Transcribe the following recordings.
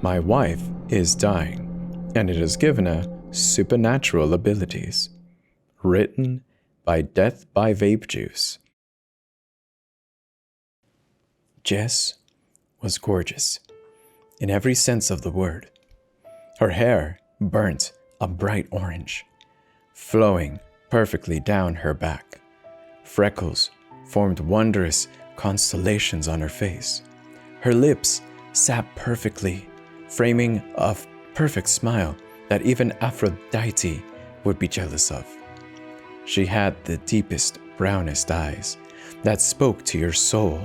My wife is dying, and it has given her supernatural abilities. Written by deathbyvapejuice. Jess was gorgeous, in every sense of the word. Her hair burnt a bright orange, flowing perfectly down her back. Freckles formed wondrous constellations on her face. Her lips sat perfectly, framing a perfect smile that even Aphrodite would be jealous of. She had the deepest, brownest eyes that spoke to your soul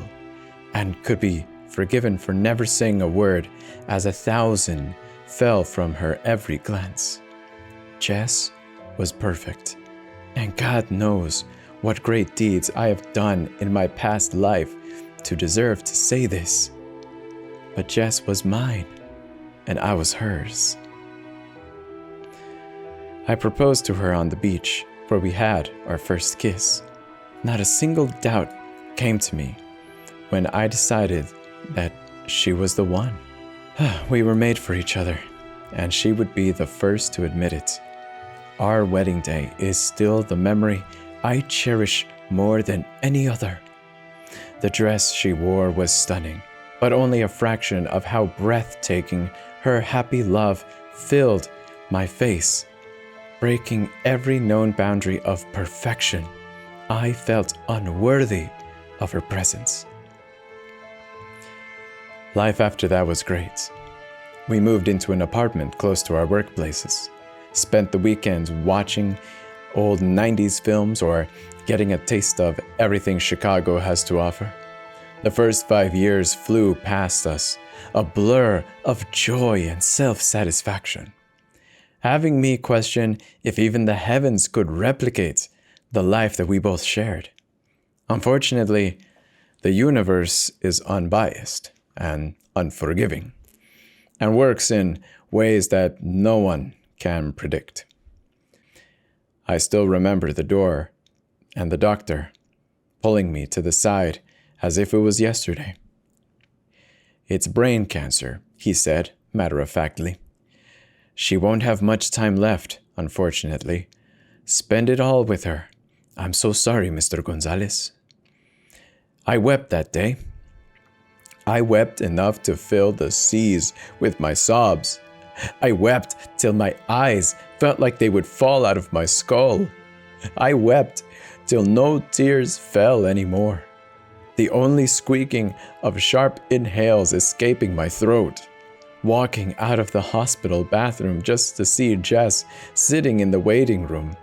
and could be forgiven for never saying a word, as 1,000 fell from her every glance. Jess was perfect, and God knows what great deeds I have done in my past life to deserve to say this. But Jess was mine, and I was hers. I proposed to her on the beach, where we had our first kiss. Not a single doubt came to me when I decided that she was the one. We were made for each other, and she would be the first to admit it. Our wedding day is still the memory I cherish more than any other. The dress she wore was stunning, but only a fraction of how breathtaking her happy love filled my face. Breaking every known boundary of perfection, I felt unworthy of her presence. Life after that was great. We moved into an apartment close to our workplaces, spent the weekends watching old 90s films or getting a taste of everything Chicago has to offer. The first 5 years flew past us, a blur of joy and self-satisfaction, having me question if even the heavens could replicate the life that we both shared. Unfortunately, the universe is unbiased and unforgiving, and works in ways that no one can predict. I still remember the door and the doctor pulling me to the side as if it was yesterday. "It's brain cancer," he said, matter-of-factly. "She won't have much time left, unfortunately. Spend it all with her. I'm so sorry, Mr. Gonzalez." I wept that day. I wept enough to fill the seas with my sobs. I wept till my eyes felt like they would fall out of my skull. I wept till no tears fell anymore, the only squeaking of sharp inhales escaping my throat. Walking out of the hospital bathroom just to see Jess sitting in the waiting room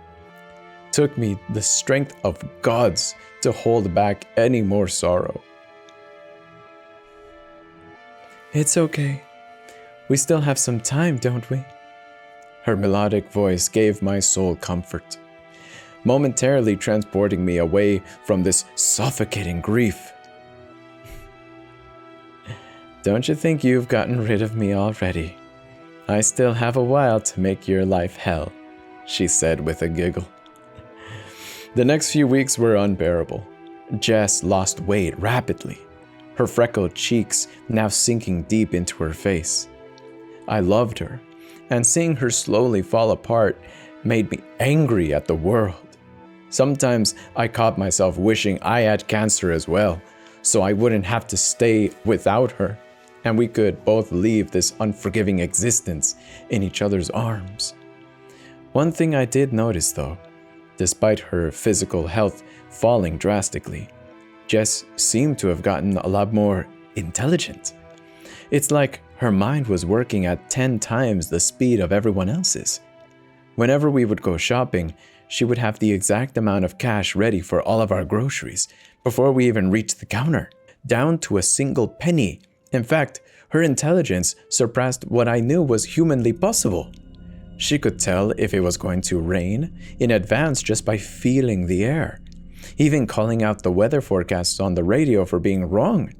took me the strength of gods to hold back any more sorrow. "It's okay. We still have some time, don't we?" Her melodic voice gave my soul comfort, momentarily transporting me away from this suffocating grief. "Don't you think you've gotten rid of me already? I still have a while to make your life hell," she said with a giggle. The next few weeks were unbearable. Jess lost weight rapidly, her freckled cheeks now sinking deep into her face. I loved her, and seeing her slowly fall apart made me angry at the world. Sometimes I caught myself wishing I had cancer as well, so I wouldn't have to stay without her, and we could both leave this unforgiving existence in each other's arms. One thing I did notice, though, despite her physical health falling drastically, Jess seemed to have gotten a lot more intelligent. It's like her mind was working at 10 times the speed of everyone else's. Whenever we would go shopping, she would have the exact amount of cash ready for all of our groceries before we even reached the counter, down to a single penny. In fact, her intelligence surpassed what I knew was humanly possible. She could tell if it was going to rain in advance just by feeling the air, even calling out the weather forecasts on the radio for being wrong.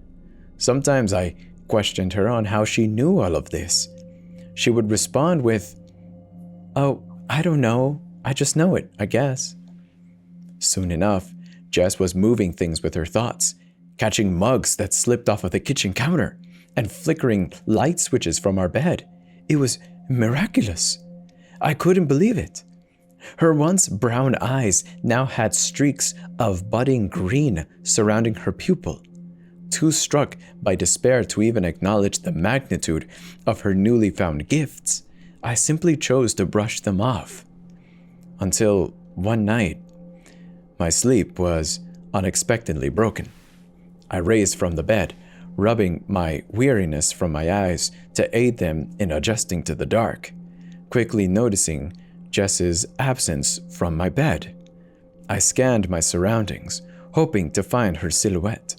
Sometimes I questioned her on how she knew all of this. She would respond with, "Oh, I don't know. I just know it, I guess." Soon enough, Jess was moving things with her thoughts, catching mugs that slipped off of the kitchen counter, and flickering light switches from our bed. It was miraculous. I couldn't believe it. Her once brown eyes now had streaks of budding green surrounding her pupil. Too struck by despair to even acknowledge the magnitude of her newly found gifts, I simply chose to brush them off. Until one night, my sleep was unexpectedly broken. I raised from the bed, rubbing my weariness from my eyes to aid them in adjusting to the dark, quickly noticing Jess's absence from my bed. I scanned my surroundings, hoping to find her silhouette.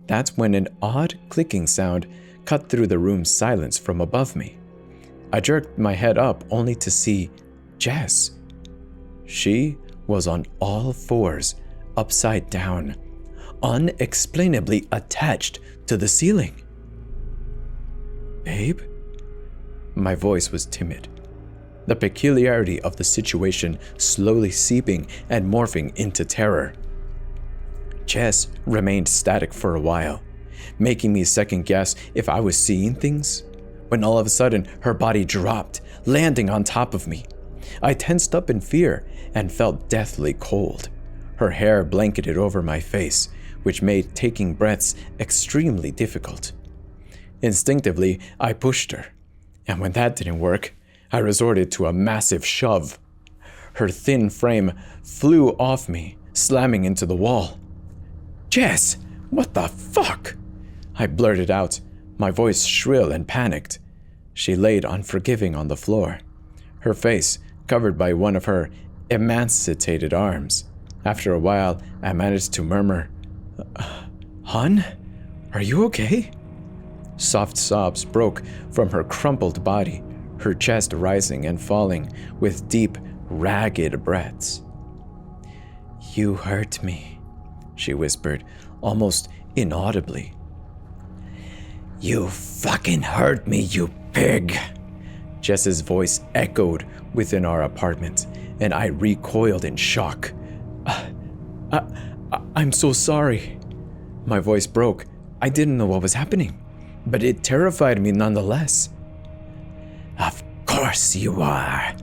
That's when an odd clicking sound cut through the room's silence from above me. I jerked my head up only to see Jess. She was on all fours, upside down, unexplainably attached to the ceiling. "Babe?" My voice was timid, the peculiarity of the situation slowly seeping and morphing into terror. Jess remained static for a while, making me second guess if I was seeing things, when all of a sudden her body dropped, landing on top of me. I tensed up in fear and felt deathly cold. Her hair blanketed over my face, which made taking breaths extremely difficult. Instinctively, I pushed her, and when that didn't work, I resorted to a massive shove. Her thin frame flew off me, slamming into the wall. "Jess, what the fuck?" I blurted out, my voice shrill and panicked. She laid unforgiving on the floor, her face covered by one of her emaciated arms. After a while, I managed to murmur, "Hun, are you okay?" Soft sobs broke from her crumpled body, her chest rising and falling with deep, ragged breaths. "You hurt me," she whispered, almost inaudibly. "You fucking hurt me, you pig!" Jess's voice echoed within our apartment, and I recoiled in shock. I'm so sorry." My voice broke. I didn't know what was happening, but it terrified me nonetheless. "Of course you are,"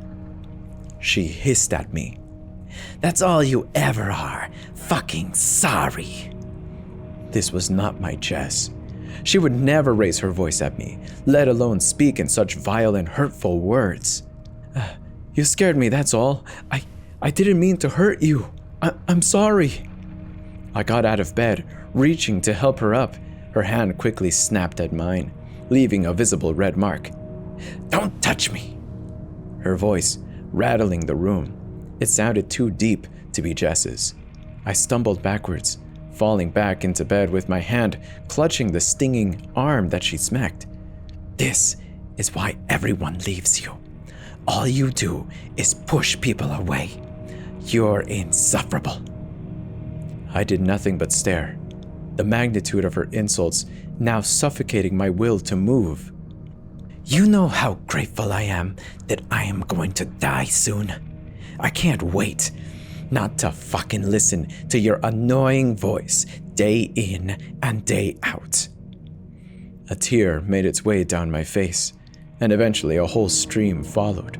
she hissed at me. "That's all you ever are, fucking sorry." This was not my Jess. She would never raise her voice at me, let alone speak in such vile and hurtful words. "You scared me, that's all. I didn't mean to hurt you. I'm sorry." I got out of bed, reaching to help her up. Her hand quickly snapped at mine, leaving a visible red mark. "Don't touch me!" Her voice rattling the room. It sounded too deep to be Jess's. I stumbled backwards, falling back into bed with my hand clutching the stinging arm that she smacked. "This is why everyone leaves you. All you do is push people away. You're insufferable." I did nothing but stare, the magnitude of her insults now suffocating my will to move. "You know how grateful I am that I am going to die soon. I can't wait not to fucking listen to your annoying voice day in and day out." A tear made its way down my face, and eventually a whole stream followed.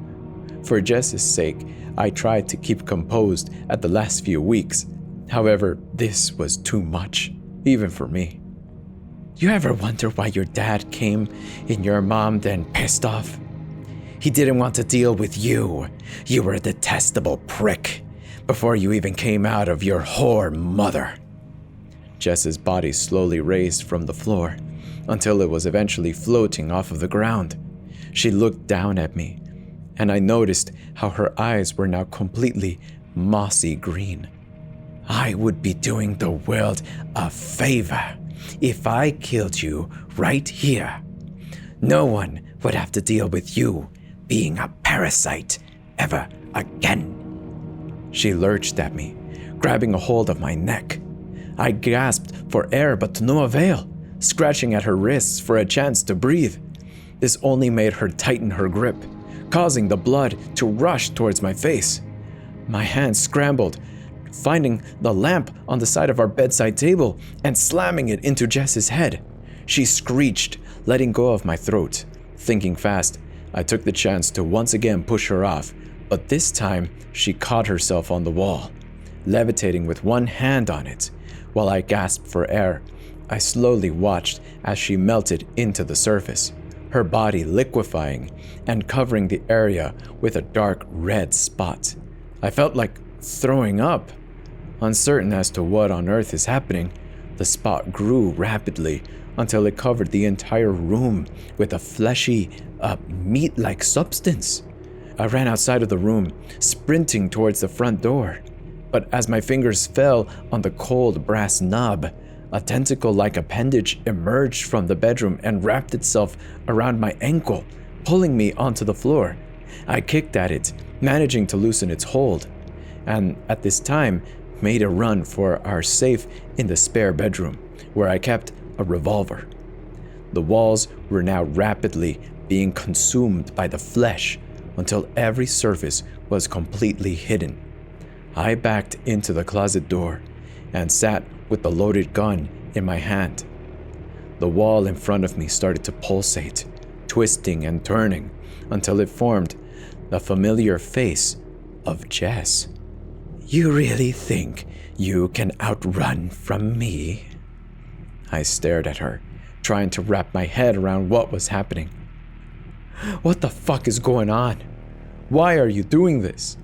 For Jess's sake, I tried to keep composed at the last few weeks. However, this was too much, even for me. You ever wonder why your dad came in your mom then pissed off? He didn't want to deal with you. You were a detestable prick before you even came out of your whore mother. Jess's body slowly raised from the floor until it was eventually floating off of the ground. She looked down at me, and I noticed how her eyes were now completely mossy green. I would be doing the world a favor if I killed you right here. No one would have to deal with you being a parasite ever again. She lurched at me, grabbing a hold of my neck. I gasped for air, but to no avail, scratching at her wrists for a chance to breathe. This only made her tighten her grip, causing the blood to rush towards my face. My hand scrambled, finding the lamp on the side of our bedside table and slamming it into Jess's head. She screeched, letting go of my throat. Thinking fast, I took the chance to once again push her off, but this time she caught herself on the wall, levitating with one hand on it. While I gasped for air, I slowly watched as she melted into the surface, her body liquefying and covering the area with a dark red spot. I felt like throwing up. Uncertain as to what on earth is happening, the spot grew rapidly until it covered the entire room with a fleshy, meat-like substance. I ran outside of the room, sprinting towards the front door. But as my fingers fell on the cold brass knob, a tentacle-like appendage emerged from the bedroom and wrapped itself around my ankle, pulling me onto the floor. I kicked at it, managing to loosen its hold, and at this time made a run for our safe in the spare bedroom, where I kept a revolver. The walls were now rapidly being consumed by the flesh until every surface was completely hidden. I backed into the closet door and sat with the loaded gun in my hand. The wall in front of me started to pulsate, twisting and turning until it formed the familiar face of Jess. "You really think you can outrun from me?" I stared at her, trying to wrap my head around what was happening. "What the fuck is going on? Why are you doing this?"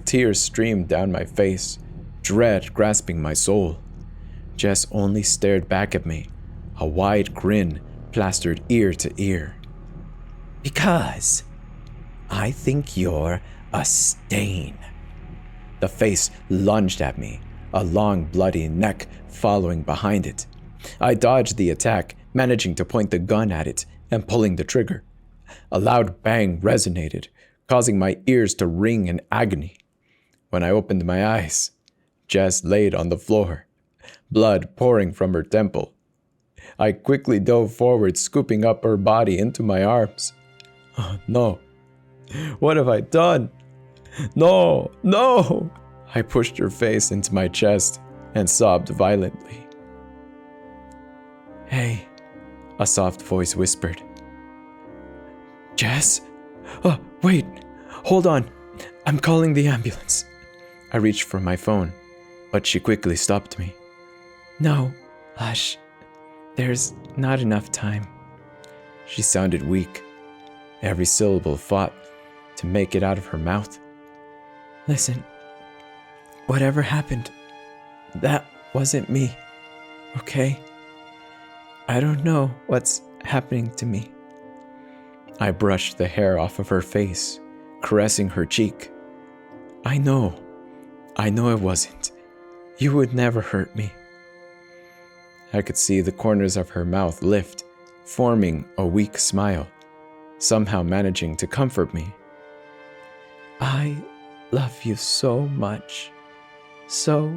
Tears streamed down my face, dread grasping my soul. Jess only stared back at me, a wide grin plastered ear to ear. "Because I think you're a stain." The face lunged at me, a long bloody neck following behind it. I dodged the attack, managing to point the gun at it and pulling the trigger. A loud bang resonated, causing my ears to ring in agony. When I opened my eyes, Jess laid on the floor, blood pouring from her temple. I quickly dove forward, scooping up her body into my arms. "Oh, no. What have I done? No, no!" I pushed her face into my chest and sobbed violently. "Hey," a soft voice whispered. "Jess? Oh, wait, hold on. I'm calling the ambulance." I reached for my phone, but she quickly stopped me. "No, hush. There's not enough time." She sounded weak. Every syllable fought to make it out of her mouth. "Listen, whatever happened, that wasn't me, okay? I don't know what's happening to me." I brushed the hair off of her face, caressing her cheek. I know it wasn't. You would never hurt me." I could see the corners of her mouth lift, forming a weak smile, somehow managing to comfort me. "I love you so much. So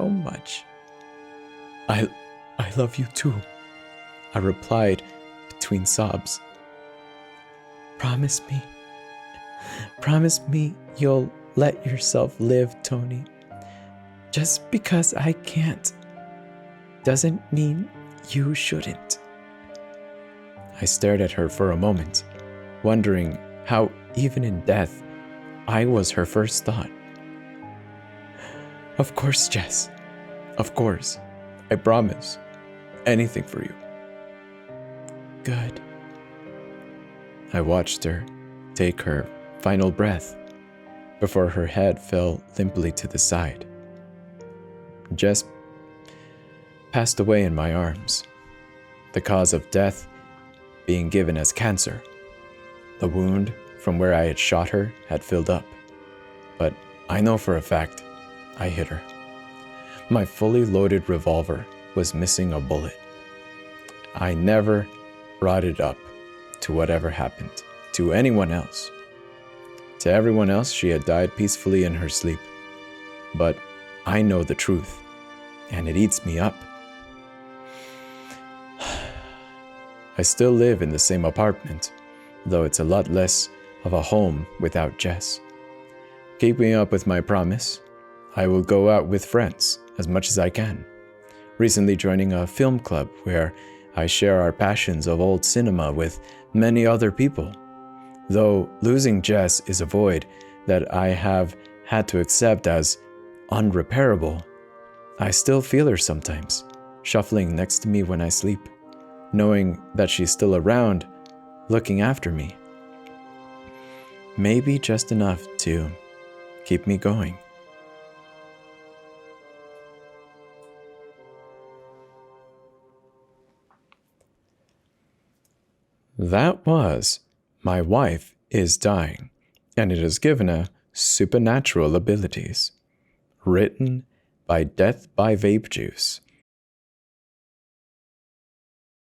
much." I love you too," I replied between sobs. Promise me you'll let yourself live, Tony. Just because I can't doesn't mean you shouldn't." I stared at her for a moment, wondering how even in death, I was her first thought. "Of course, Jess. Of course. I promise. Anything for you." "Good." I watched her take her final breath before her head fell limply to the side. Jess passed away in my arms, the cause of death being given as cancer. The wound from where I had shot her had filled up, but I know for a fact I hit her. My fully loaded revolver was missing a bullet. I never brought it up to whatever happened to anyone else. To everyone else, she had died peacefully in her sleep. But I know the truth, and it eats me up. I still live in the same apartment, though it's a lot less of a home without Jess. Keeping up with my promise, I will go out with friends as much as I can. Recently joining a film club where I share our passions of old cinema with many other people. Though losing Jess is a void that I have had to accept as unrepairable, I still feel her sometimes, shuffling next to me when I sleep, knowing that she's still around, looking after me. Maybe just enough to keep me going. That was My Wife is Dying, and it has given her supernatural abilities. Written by Death by Vape Juice.